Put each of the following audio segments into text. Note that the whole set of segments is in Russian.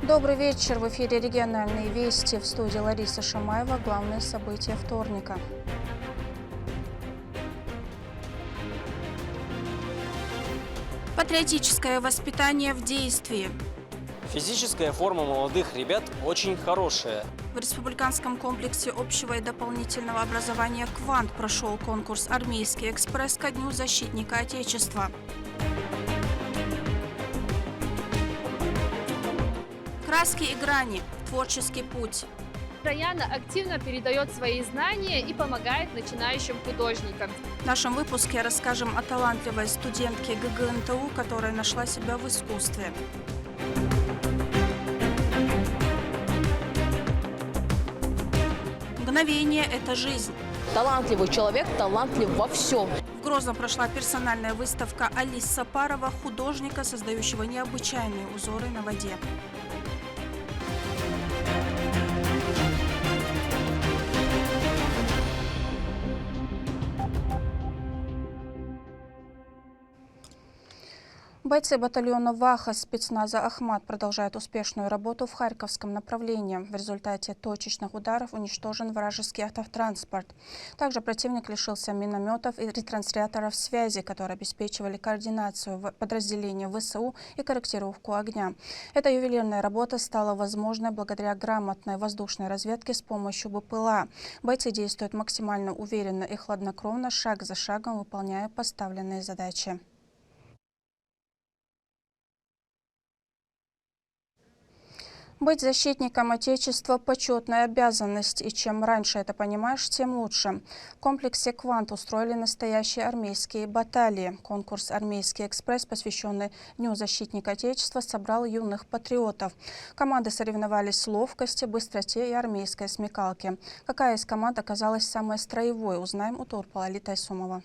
Добрый вечер. В эфире региональные вести. В студии Лариса Шамаева. Главные события вторника. Патриотическое воспитание в действии. Физическая форма молодых ребят очень хорошая. В республиканском комплексе общего и дополнительного образования «Квант» прошел конкурс «Армейский экспресс» ко Дню защитника Отечества. Краски и грани. Творческий путь. Раяна активно передает свои знания и помогает начинающим художникам. В нашем выпуске расскажем о талантливой студентке ГГНТУ, которая нашла себя в искусстве. Мгновение – это жизнь. Талантливый человек талантлив во всем. В Грозном прошла персональная выставка Алис Сапарова, художника, создающего необычайные узоры на воде. Бойцы батальона ВАХА спецназа «Ахмат» продолжают успешную работу в Харьковском направлении. В результате точечных ударов уничтожен вражеский автотранспорт. Также противник лишился минометов и ретрансляторов связи, которые обеспечивали координацию подразделений ВСУ и корректировку огня. Эта ювелирная работа стала возможной благодаря грамотной воздушной разведке с помощью БПЛА. Бойцы действуют максимально уверенно и хладнокровно, шаг за шагом выполняя поставленные задачи. Быть защитником Отечества – почетная обязанность, и чем раньше это понимаешь, тем лучше. В комплексе «Квант» устроили настоящие армейские баталии. Конкурс «Армейский экспресс», посвященный Дню защитника Отечества, собрал юных патриотов. Команды соревновались в ловкости, быстроте и армейской смекалке. Какая из команд оказалась самой строевой, узнаем у Турпала Тайсумова.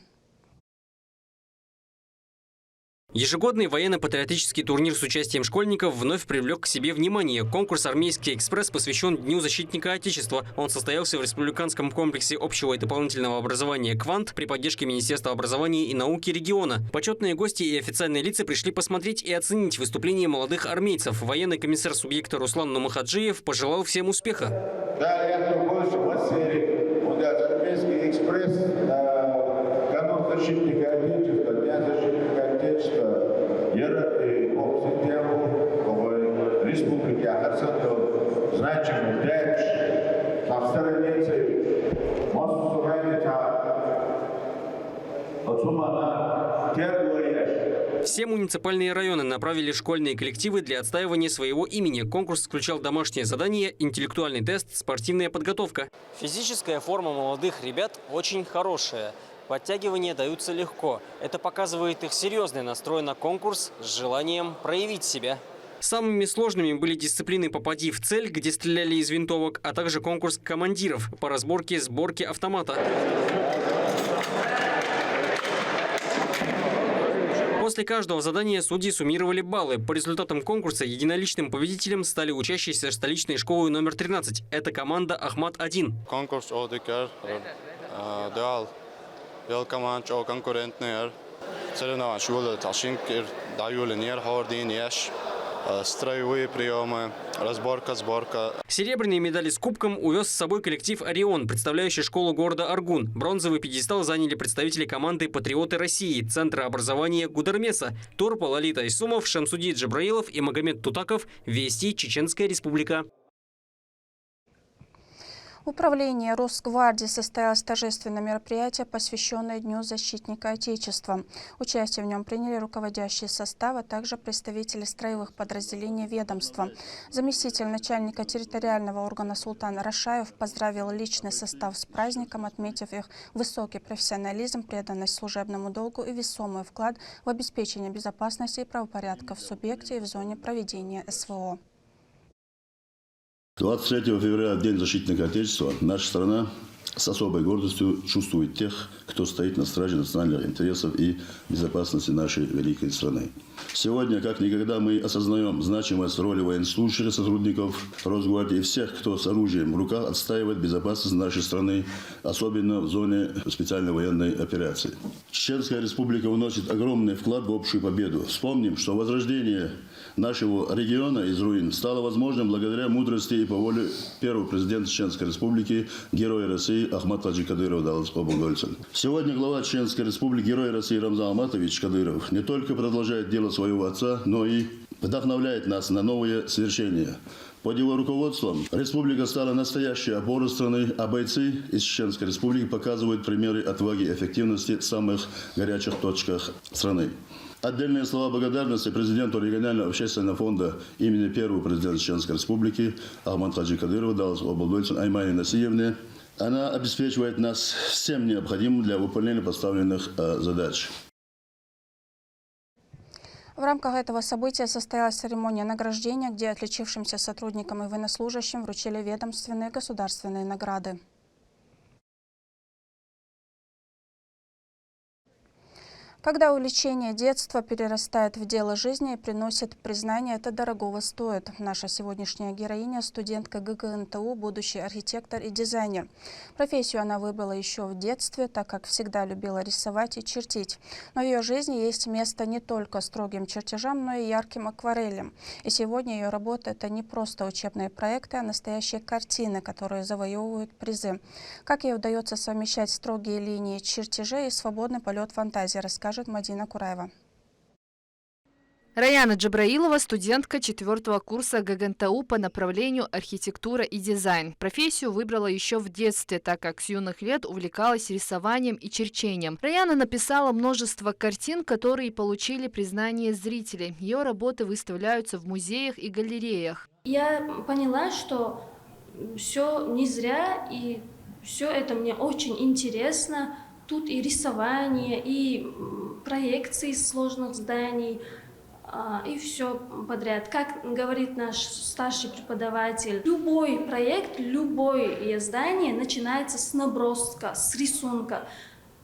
Ежегодный военно-патриотический турнир с участием школьников вновь привлек к себе внимание. Конкурс «Армейский экспресс» посвящен Дню защитника Отечества. Он состоялся в республиканском комплексе общего и дополнительного образования «Квант» при поддержке Министерства образования и науки региона. Почетные гости и официальные лица пришли посмотреть и оценить выступление молодых армейцев. Военный комиссар субъекта Руслан Нумахаджиев пожелал всем успеха. Да, я думаю, что в серии «Армейский экспресс» канун защитника Отечества, Дня защитника Отечества, Республики Ахарсанто значимый дальше на стороне Все муниципальные районы направили школьные коллективы для отстаивания своего имени. Конкурс включал домашнее задание, интеллектуальный тест, спортивная подготовка. Физическая форма молодых ребят очень хорошая. Подтягивания даются легко. Это показывает их серьезный настрой на конкурс с желанием проявить себя. Самыми сложными были дисциплины «Попади в цель», где стреляли из винтовок, а также конкурс командиров по разборке сборке автомата. После каждого задания судьи суммировали баллы. По результатам конкурса единоличным победителем стали учащиеся столичной школы номер 13. Это команда «Ахмат-1». Конкурс ОДКР дал велкоманч о конкурентный соревнования школы Талшинкер дают нер хордин яш. Строевые приемы, разборка, сборка. Серебряные медали с кубком увез с собой коллектив «Орион», представляющий школу города Аргун. Бронзовый пьедестал заняли представители команды «Патриоты России», Центра образования Гудермеса. Турпал Тайсумов, Шамсуди Джабраилов и Магомед Тутаков. Вести, Чеченская Республика. Управление Росгвардии состоялось торжественное мероприятие, посвященное Дню защитника Отечества. Участие в нем приняли руководящие составы, а также представители строевых подразделений ведомства. Заместитель начальника территориального органа Султан Рашаев поздравил личный состав с праздником, отметив их высокий профессионализм, преданность служебному долгу и весомый вклад в обеспечение безопасности и правопорядка в субъекте и в зоне проведения СВО. 23 февраля, День защитника Отечества, наша страна с особой гордостью чувствует тех, кто стоит на страже национальных интересов и безопасности нашей великой страны. Сегодня, как никогда, мы осознаем значимость роли военнослужащих, сотрудников Росгвардии и всех, кто с оружием в руках отстаивает безопасность нашей страны, особенно в зоне специальной военной операции. Чеченская республика вносит огромный вклад в общую победу. Вспомним, что возрождение нашего региона из руин стало возможным благодаря мудрости и по воле первого президента Чеченской республики, героя России Ахмата Таджи Кадырова Далас Обугольцин. Сегодня глава Чеченской республики, герой России Рамзан Ахматович Кадыров не только продолжает дело своего отца, но и вдохновляет нас на новые свершения. Под его руководством республика стала настоящей опорой страны, а бойцы из Чеченской республики показывают примеры отваги и эффективности в самых горячих точках страны. Отдельные слова благодарности президенту регионального общественного фонда имени первого президента Чеченской республики Ахмата Таджи Кадырова Далас Обугольцин Аймане Насиевне. Она обеспечивает нас всем необходимым для выполнения поставленных задач. В рамках этого события состоялась церемония награждения, где отличившимся сотрудникам и военнослужащим вручили ведомственные государственные награды. Когда увлечение детства перерастает в дело жизни и приносит признание, это дорогого стоит. Наша сегодняшняя героиня – студентка ГГНТУ, будущий архитектор и дизайнер. Профессию она выбрала еще в детстве, так как всегда любила рисовать и чертить. Но в ее жизни есть место не только строгим чертежам, но и ярким акварелям. И сегодня ее работа – это не просто учебные проекты, а настоящие картины, которые завоевывают призы. Как ей удается совмещать строгие линии чертежей и свободный полет фантазии, расскажет Мадина Кураева. Раяна Джабраилова – студентка 4-го курса ГГНТУ по направлению архитектура и дизайн. Профессию выбрала еще в детстве, так как с юных лет увлекалась рисованием и черчением. Раяна написала множество картин, которые получили признание зрителей. Ее работы выставляются в музеях и галереях. Я поняла, что все не зря, и все это мне очень интересно. Тут и рисование, и проекции сложных зданий, и все подряд. Как говорит наш старший преподаватель, любой проект, любое здание начинается с наброска, с рисунка.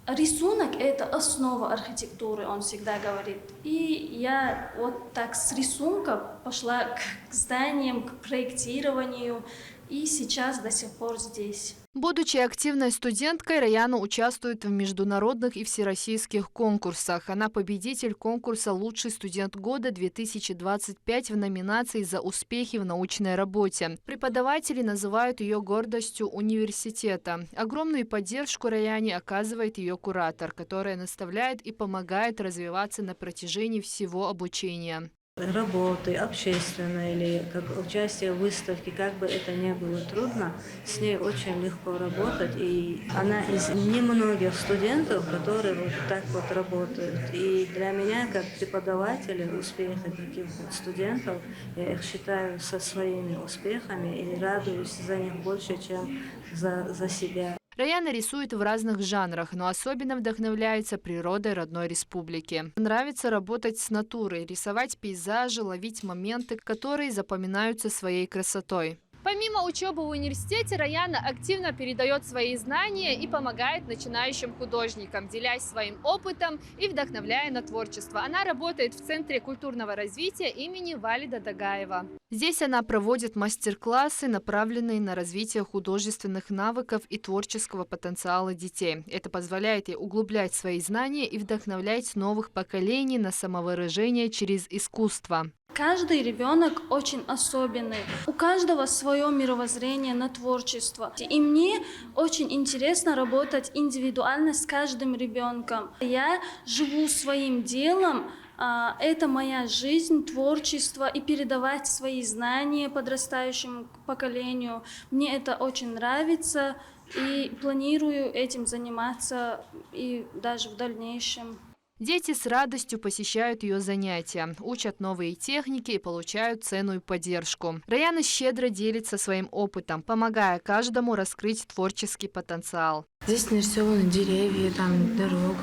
Рисунок – это основа архитектуры, он всегда говорит. И я вот так с рисунка пошла к зданиям, к проектированию, и сейчас до сих пор здесь. Будучи активной студенткой, Раяна участвует в международных и всероссийских конкурсах. Она победитель конкурса «Лучший студент года-2025» в номинации «За успехи в научной работе». Преподаватели называют ее гордостью университета. Огромную поддержку Раяне оказывает ее куратор, которая наставляет и помогает развиваться на протяжении всего обучения. Работы, общественной или как участие в выставке, как бы это ни было трудно, с ней очень легко работать. И она из немногих студентов, которые вот так вот работают. И для меня, как преподавателя, успеха таких вот студентов, я их считаю со своими успехами и радуюсь за них больше, чем за себя. Раяна рисует в разных жанрах, но особенно вдохновляется природой родной республики. Нравится работать с натурой, рисовать пейзажи, ловить моменты, которые запоминаются своей красотой. Помимо учебы в университете, Раяна активно передает свои знания и помогает начинающим художникам, делясь своим опытом и вдохновляя на творчество. Она работает в Центре культурного развития имени Валида Дагаева. Здесь она проводит мастер-классы, направленные на развитие художественных навыков и творческого потенциала детей. Это позволяет ей углублять свои знания и вдохновлять новых поколений на самовыражение через искусство. Каждый ребенок очень особенный. У каждого свое мировоззрение на творчество. И мне очень интересно работать индивидуально с каждым ребенком. Я живу своим делом. Это моя жизнь, творчество, и передавать свои знания подрастающему поколению. Мне это очень нравится, и планирую этим заниматься и даже в дальнейшем. Дети с радостью посещают ее занятия, учат новые техники и получают ценную поддержку. Раяна щедро делится своим опытом, помогая каждому раскрыть творческий потенциал. Здесь нарисованы деревья, там дорога,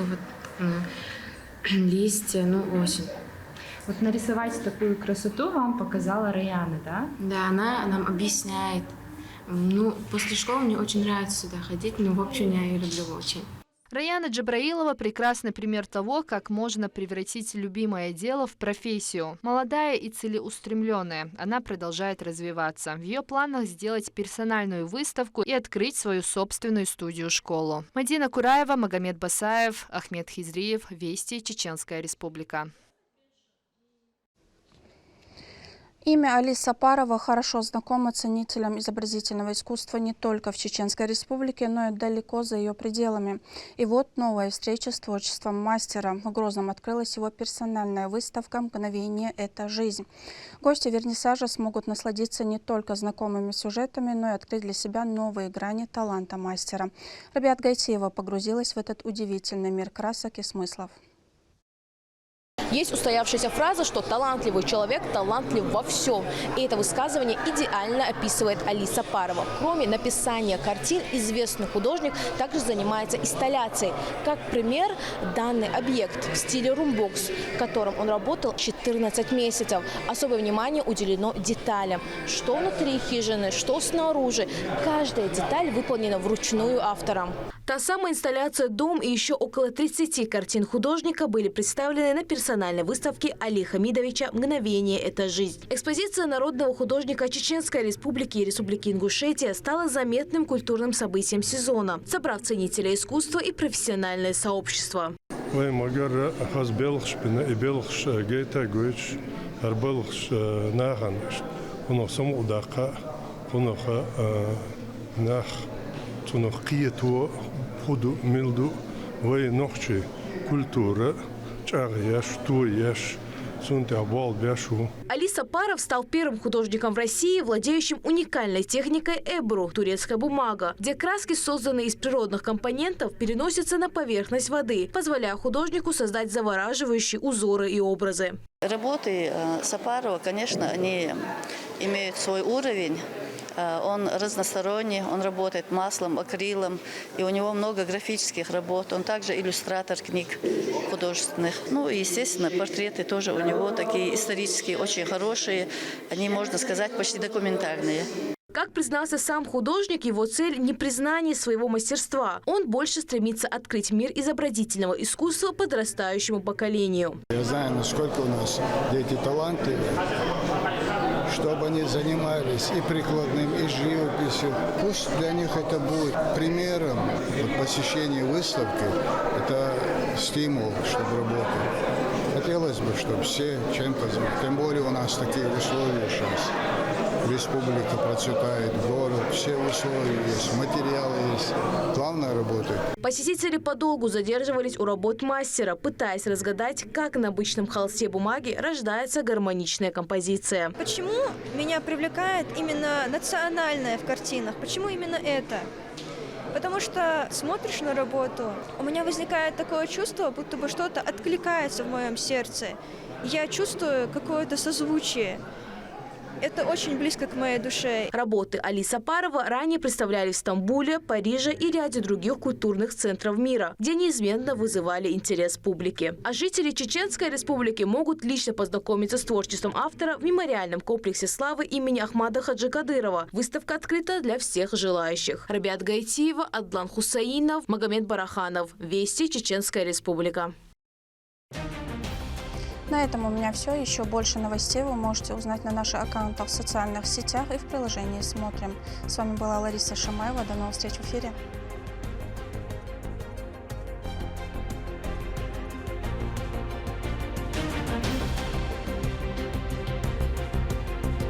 вот, листья, осень. Вот нарисовать такую красоту вам показала Раяна, да? Да, она нам объясняет, Ну, после школы мне очень нравится сюда ходить, но в общем я ее люблю очень. Раяна Джабраилова – прекрасный пример того, как можно превратить любимое дело в профессию. Молодая и целеустремленная, она продолжает развиваться. В ее планах сделать персональную выставку и открыть свою собственную студию-школу. Мадина Кураева, Магомед Басаев, Ахмед Хизриев. Вести, Чеченская Республика. Имя Али Сапарова хорошо знакомо ценителям изобразительного искусства не только в Чеченской Республике, но и далеко за ее пределами. И вот новая встреча с творчеством мастера. В Грозном открылась его персональная выставка «Мгновение – это жизнь». Гости вернисажа смогут насладиться не только знакомыми сюжетами, но и открыть для себя новые грани таланта мастера. Рабиат Гайтиева погрузилась в этот удивительный мир красок и смыслов. Есть устоявшаяся фраза, что талантливый человек талантлив во всем. И это высказывание идеально описывает Али Сапарова. Кроме написания картин, известный художник также занимается инсталляцией. Как пример, данный объект в стиле румбокс, в котором он работал 14 месяцев. Особое внимание уделено деталям. Что внутри хижины, что снаружи. Каждая деталь выполнена вручную автором. Та самая инсталляция «Дом» и еще около 30 картин художника были представлены на персональной выставке Али Хамидовича «Мгновение – это жизнь». Экспозиция народного художника Чеченской Республики и Республики Ингушетия стала заметным культурным событием сезона, собрав ценителей искусства и профессиональное сообщество. худу милду вей нохчи культура чагяш туяш сунтабал бяшу. Али Сапаров стал первым художником в России, владеющим уникальной техникой эбру – турецкая бумага, где краски, созданные из природных компонентов, переносятся на поверхность воды, позволяя художнику создать завораживающие узоры и образы. Работы Сапарова, конечно, они имеют свой уровень. Он разносторонний, он работает маслом, акрилом, и у него много графических работ. Он также иллюстратор книг художественных. Ну и, естественно, портреты тоже у него такие исторические, очень хорошие. Они, можно сказать, почти документальные. Как признался сам художник, его цель – не признание своего мастерства. Он больше стремится открыть мир изобразительного искусства подрастающему поколению. Я знаю, насколько у нас дети талантливые, чтобы они занимались и прикладным, и живописью. Пусть для них это будет примером посещения выставки. Это стимул, чтобы работать. Хотелось бы, чтобы все чем-то, тем более у нас такие условия сейчас. Республика процветает, город, все условия есть, материалы есть. Главное работать. Посетители подолгу задерживались у работ мастера, пытаясь разгадать, как на обычном холсте бумаги рождается гармоничная композиция. Почему меня привлекает именно национальное в картинах? Почему именно это? Потому что смотришь на работу, у меня возникает такое чувство, будто бы что-то откликается в моем сердце. Я чувствую какое-то созвучие. Это очень близко к моей душе. Работы Али Сапарова ранее представляли в Стамбуле, Париже и ряде других культурных центров мира, где неизменно вызывали интерес публики. А жители Чеченской Республики могут лично познакомиться с творчеством автора в мемориальном комплексе славы имени Ахмада Хаджи Кадырова. Выставка открыта для всех желающих. Рабиат Гайтиева, Адлан Хусаинов, Магомед Бараханов. Вести, Чеченская Республика. На этом у меня все. Еще больше новостей вы можете узнать на наших аккаунтах в социальных сетях и в приложении «Смотрим». С вами была Лариса Шамаева. До новых встреч в эфире.